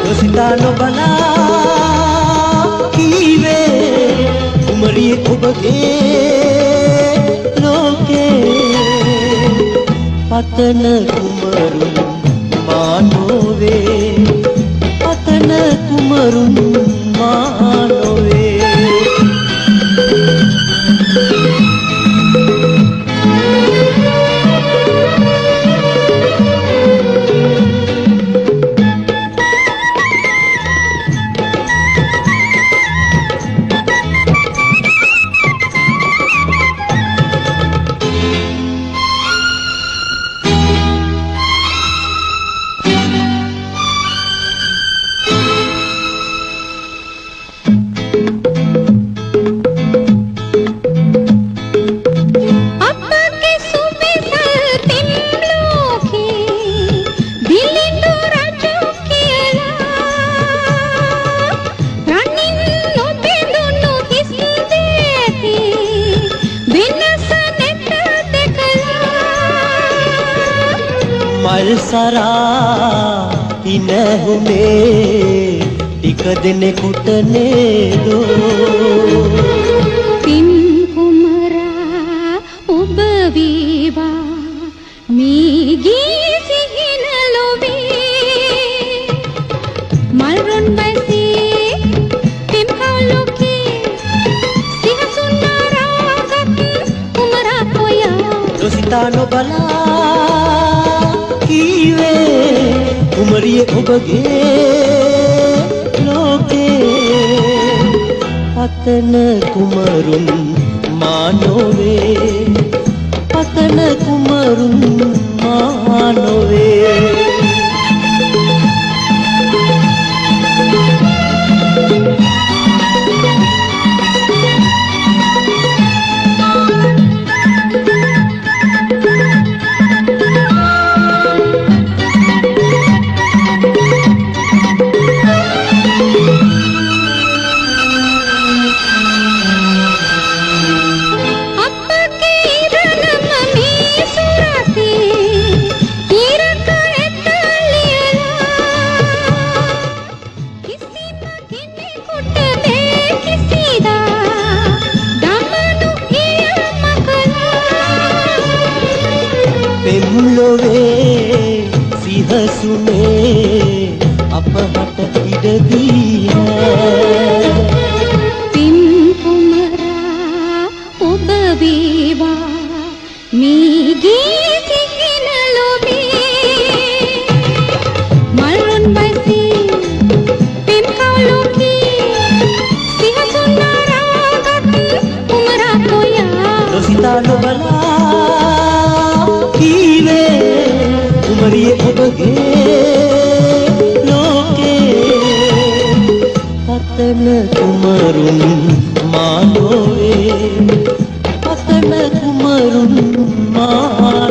නොසිතා නොබලා කීවේ කුමරිය ඔබගේ ලෝකේ පතන කුමරුන් මා නොවේ පතන කුමරුන් මා නොවේ මල් සරා ඉනහුනේ ටික දෙනෙකුට නේදෝ පින් කුමරා ඔබ වේවා මීගේ සිහින ලොවේ මල් රොන් බැසේ පින් කවුලෝකේ සිහසුන් නාරාගත් කුමරා කොයා නොසිතා නොබලා කීවේ කුමරිය ඔබගේ ලෝකේ පතන කුමරුන් මා නොවේ පතන කුමරුන් මා නොවේ පෙම්ලොවේ සිහසුනේ අපහට ඉඩදී පින් කුමරා ඔබ වේවා මීගේ සිහින ලොවේ මල් රොන් බැසේ පින් කවුලෝකේ සිහසුන් නාරාගත් කුමරා කොයා නොසිතා නොබලා කුමරිය ඔබගේ ලෝකේ පතන කුමරුන් මා නොවේ පතන කුමරුන් මා